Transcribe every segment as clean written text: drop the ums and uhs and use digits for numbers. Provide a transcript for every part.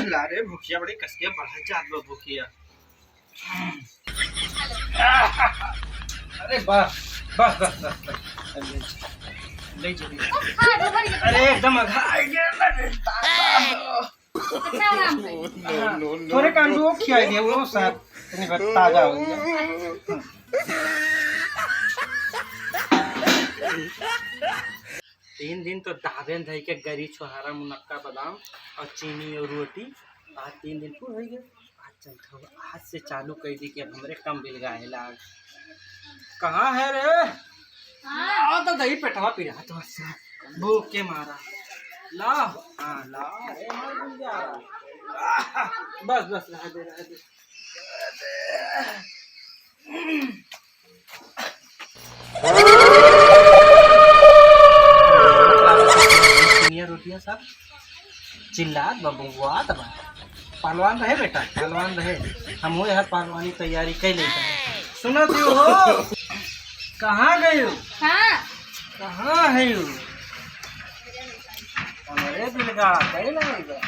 लारे भूखिया बड़ी कसके बढ़ा जात बा भूखिया। अरे बस बस बस बस ले चलिए। अरे एकदम घाई गया थोड़े कांडू खिया दिए वो सब ताजा हो गया। 3 दिन तो दाबेन धई के गरी छोहारा मुनक्का बादाम और चीनी और रोटी। आज 3 दिन पूरा हो गया। आज चल आज से चालू कर दी कि अब हमरे कम बिल गाए लाग। कहाँ है रे? हाँ तो दही पेटवा पी रहा तो भूख के मारा ला। हाँ ला रे मर जा रहा। बस बस रह दे रह दे। रोटियां सब चिल्लात बबुआ तब पहलवान रहे बेटा पहलवान रहे। हम वो हर पहलवानी तैयारी कर लेते हैं। सुनो दियो हो कहाँ गए हो? हाँ कहाँ है हो? हमारे बिलगा कहीं लगेगा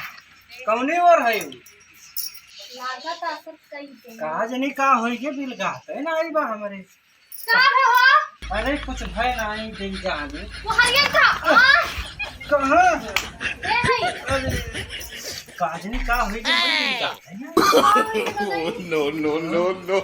कौनी और है हो? कहा जनी का होई के बिलगा है ना आई बा हमारे का है हो? अरे कुछ भय ना आई दिल जाने वो हरियर का कहाँ है? काजनी का होई के बिलगा है ना। नो नो नो नो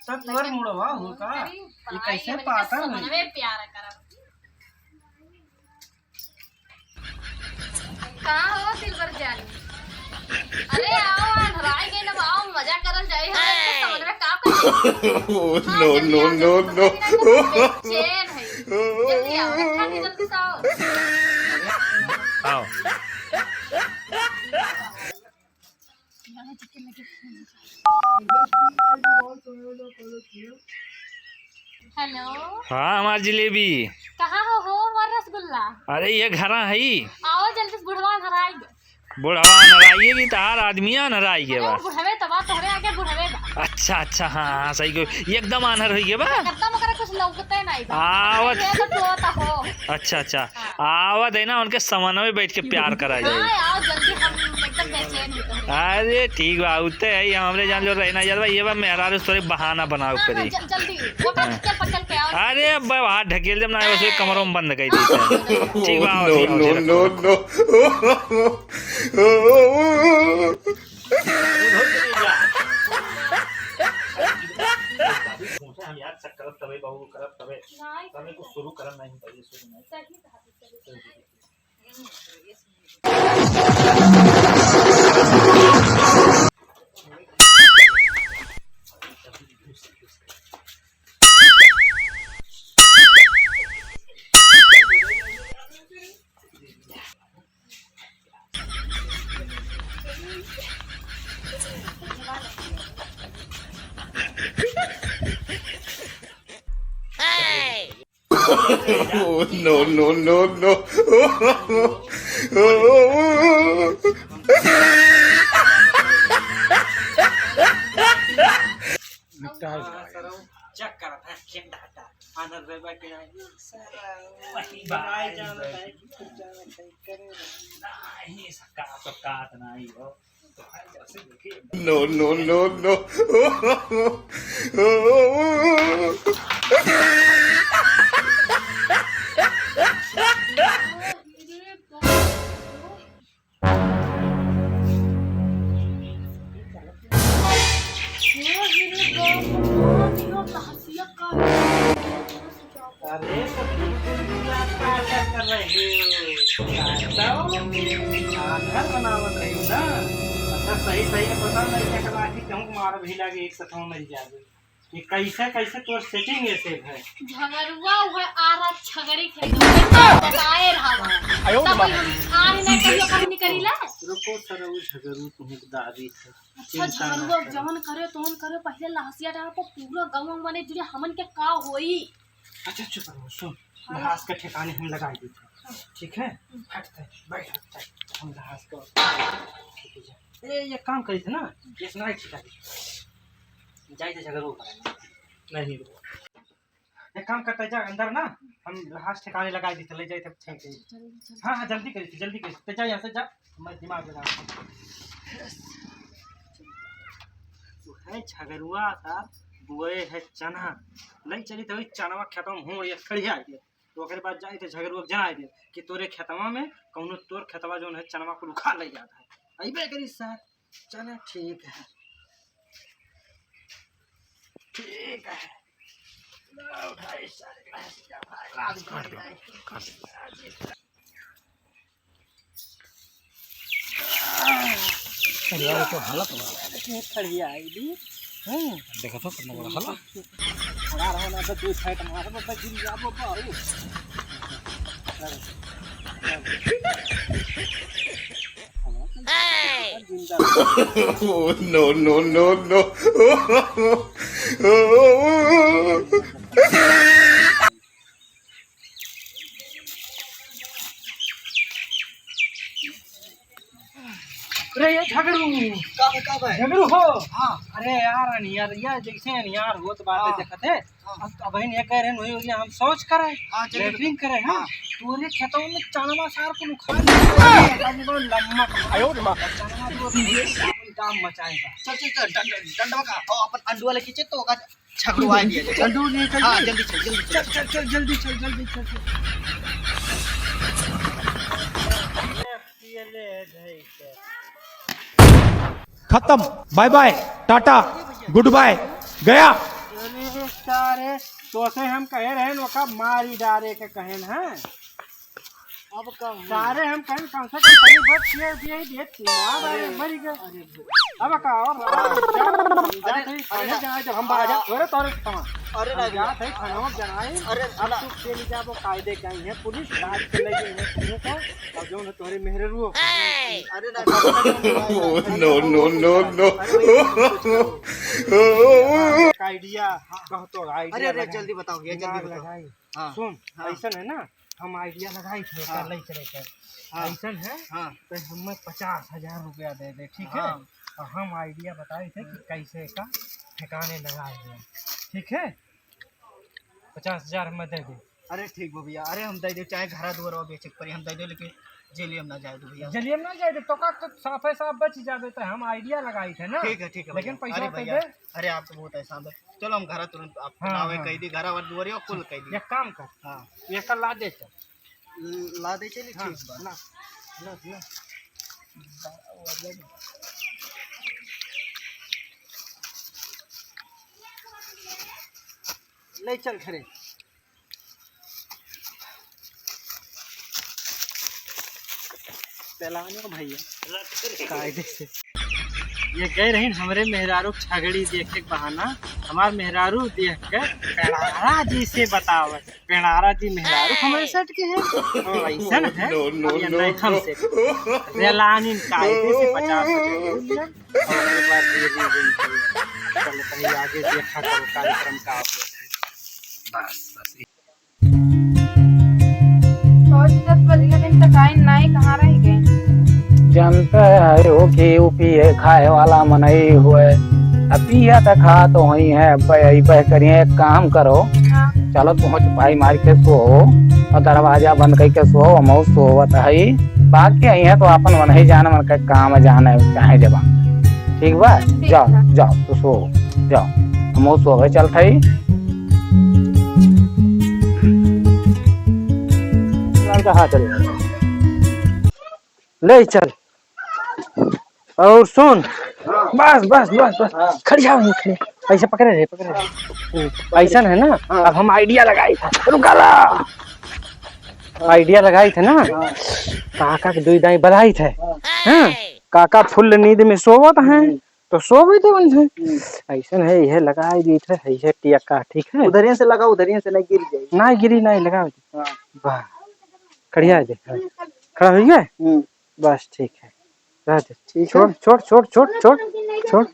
सब तोर मुड़वा हो का ये कैसे पाता है? प्यार करब कहाँ हो सिल्वर जानी? अरे आओ हराई गए ना आओ मजा करल जाए है समझ में का कर। नो नो नो नो चैन है जल्दी आओ अच्छा नहीं जल्दी से आओ। हेलो हाँ हमार जिलेबी कहाँ हो हमार रसगुल्ला? अरे ये घरा है आओ जल्दी से बुढ़वा हराई बुढ़वा नराइए की तार आदमिया नराई के बा बुढ़वे तबा तोहरे आगे बुढ़वे बा। अच्छा अच्छा हाँ सही को एकदम आनर होई के बा एकदम ओकरा कुछ लौकते नहीं बा। आवत तो तोता हो। अच्छा अच्छा आवत है ना उनके समन्वय में बैठ के प्यार करा जाए। हां आओ जल्दी हम एकदम बेचैन हो। अरे ठीक बा उते है हमरे जान जो रहना यार ये बा मेहरा थोड़ी बहाना बनाओ करी जल्दी ओकरा चल पचल के आओ। अरे अब हाथ ढकेल जब ना वैसे कमरों में बंद कर दी ठीक बा। नो नो नो यार करब तबे बहु करब तबे तबे को शुरू करम नहीं पहले शुरू नहीं no no no no check कर चेक डाटा आनर रे बाकी नहीं वही बाय जान है नहीं सका तो काट नहीं हो no no no no अरे तो कर रहे हो घर बनावत रही हो ना। अच्छा सही सही है पता नहीं क्या करा कि क्यों मार भी लगे एक साथ में जावे ये कैसे कैसे तोर सेटिंग ऐसे है झगड़ुआ हुआ आरा झगड़ी बताए रहा आयो तब आने नहीं करियो करनी करीला रुको सर वो झगड़ू तुम्हें दादी है। अच्छा झगड़ुआ जवन करे तोन करे पहले लासिया डाल को पूरा गांव माने जुड़े हमन के का होई। अच्छा चुप रहो सुन लहास के ठिकाने हम लगा देते ठीक है हटते बैठ हम लहास को ये काम करी थे ना, ये सुनाई छिका जाए थे झगड़ो नहीं। एक काम करता है, जा अंदर ना हम हाथ ठिकाने लगा दी ले जाए थे। हाँ हाँ जल्दी करी थी जा यहाँ से जा, मैं दिमाग लगा है झगड़ुआ था बुए है चना नहीं चली तो चना खत्म हो ये खड़िया दे तो ओकरे बाद जाए थे झगड़ुआ जना दे कि तोरे खेतवा में कौनो तोर खेतवा जो है चनवा को उखा ले जाता है अबे करी सर चना ठीक है ठीक है उठाई तो हालत खड़िया आईडी देखा तो कितना बड़ा हला खड़ा रहो ना तो दूध फाइट मारो बाबा गिर जा बाबा no. अरे ये झगड़ू हो हाँ अरे यार यार यार जैसे यार वो तो बात देखते अब बहन ये कह रहे हुई होगी हम सोच करे लेटरिंग करे हाँ तोरे खेतों में चनवा सार को उखाड़ लम्मा आयो रे मां चनवा तो काम मचाएगा चल डंडवा का और अपन अंडुआ लेके चल तो का झगड़वा दिया चंडू ले चल हां जल्दी चल खत्म bye bye tata goodbye गया सारे तो से हम कहे रहे नोका मारी डारे के कहन हैं अब कम सारे हम कहें कम से कम पहले बच किए दिए देत मार डारे मरी गए अब का और जाते जाए जब हम बाजा अरे तोरे तमा अरे जाते है खाना जनाए अरे अब तू के लिए जाबो कायदे गई है पुलिस राज के ले गई है तुमको का और जो न तोरे मेहररू अरे no. आइडिया कह तो आइडिया अरे जल्दी बताओ ये जल्दी बताओ हां सुन ऐसा है ना हम आइडिया लगाई थे कर ले चले कर ऐसा है हां तो हमें 50,000 रुपया दे दे ठीक है और हम आइडिया बताए थे कि कैसे का ठिकाने लगाएंगे ठीक है 50,000 हमें दे दे अरे ठीक बा भैया अरे हम दे दे चाहे घर दुआर बेच पर हम दे दे लेके जेलियम ना जाए तो भैया जलियम ना जाए तो का तो साफे साफ बच जावे तो हम आइडिया लगाई थे ना ठीक है लेकिन पैसा अरे तो भैया दे अरे आप तो बहुत एहसान है चलो हम घर तुरंत आप हाँ, नावे हाँ। कह दी घर और दुआरिया कुल कह दी एक काम कर हां ये कर ला दे ला दे चली हाँ, ठीक बा ना ले चल खरे पहलाने को भैया कायदे से ये कह रही हमारे मेहरारू झगड़ी देख के बहाना हमार मेहरारू देख के पेड़ारा जी से बतावे पेड़ारा जी मेहरारू हमारे सेट के हैं ऐसा है ये नहीं हम से रेलानिन कायदे से 50 और एक बार ये चलो कहीं आगे देखा करो कार्यक्रम का बस 10 बज गए तक आई नहीं कहाँ रह गए जानते है हो कि पिए खाए वाला मनई हुए पिया तो खा तो वही है बह करिए एक काम करो हाँ। चलो पहुँच भाई मार के सो और दरवाजा बंद करके सो हम सोवत है बाकी आई है तो अपन मन ही जाना मन के काम जाना है चाहे जब ठीक बा जाओ तो सो जाओ हम सोवे चलते ही कहाँ चले ले चल और सुन बस बस बस बस खड़ी जाओ खड़े ऐसे पकड़े रहे ऐसा है ना अब हम आइडिया लगाई था रुकाला आइडिया लगाई थे ना काका के दुई दाई बधाई थे हाँ काका फुल नींद में सोवत हैं तो सो गए थे बन ऐसा है यह लगाई दी थे ऐसे टिया ठीक है उधर से लगा उधर से नहीं गिर जाए ना गिरी नहीं लगा वाह खड़िया दे खड़ा हो गया बस ठीक है छोड़ छोड़ छोड़ छोड़ छोड़ छोड़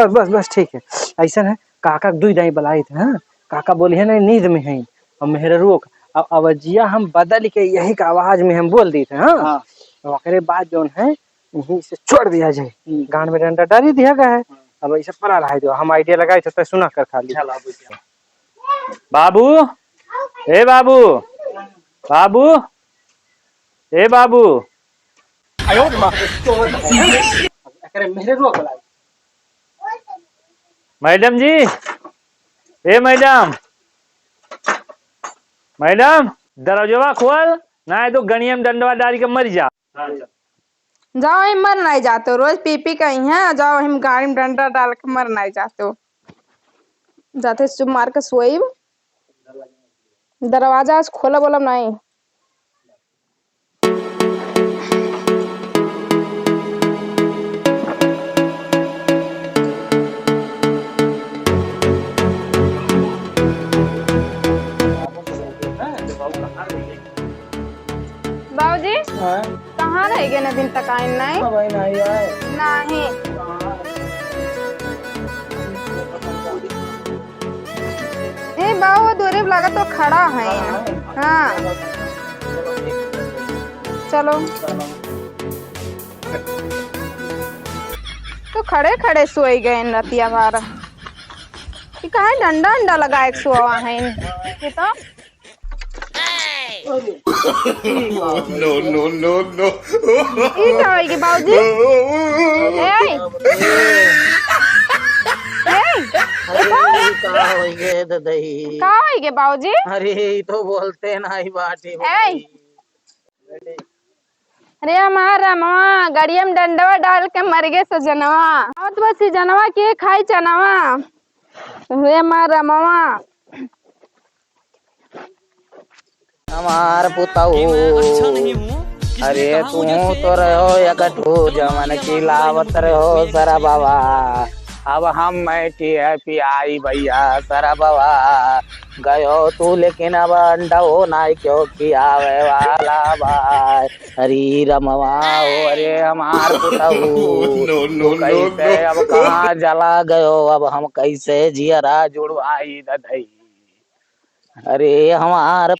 बस बस ठीक है ऐसा है काका दुई दाई बलाई थे हाँ काका बोली है ना नींद में है और मेहररू अब अवजिया हम बदल के यही का आवाज में हम बोल दी थे हाँ ओकरे बाद जो है यहीं से छोड़ दिया जाए। गान में डंडा डाल ही दिया गया है, अब ऐसे पड़ा रहा दो। हम आइडिया लगाए थे सुना कर खाली। बाबू, ए बाबू, बाबू, ए बाबू। मैडम जी, ए मैडम, मैडम दरवाजा खोल ना, तो गणियम डंडवा डाल के मर जा। जाओ हम मर नहीं जाते, रोज पी पी कहीं है, जाओ हम गाड़ी में डंडा डाल के मर नहीं जाते। जाते चुप मार के सोई, दरवाजा आज खोला बोला नहीं। बाबूजी कहाँ रह गए ना दिन तक आए नहीं? नहीं ए बाबू दूरी लगा तो खड़ा है। हाँ चलो तो खड़े खड़े सोई गए रतिया बार। कहा डंडा अंडा लगा एक सोआ है ये तो। No, no, no, no. ये क्या होगी बाबूजी? का होगी बाबूजी? अरे तो बोलते नहीं बाटी। अरे हमारा मामा गड़िया में डंडवा डाल के मर गए सजनवा। और बस जनवा के खाई चनवा हुए हमारा मामा। हमार पुताऊ अरे तू तो रहो एकठू जमन की लावत रहो सरा बाबा। अब हम पियाई भैया सरा बाबा गयो तू, लेकिन अब अंडा हो ना क्यों खियावे वाला भाई। हरी रमवा अरे हमार पुताऊ कैसे अब कहाँ जला गयो, अब हम कैसे जियरा जुड़वाई दधई। अरे हमार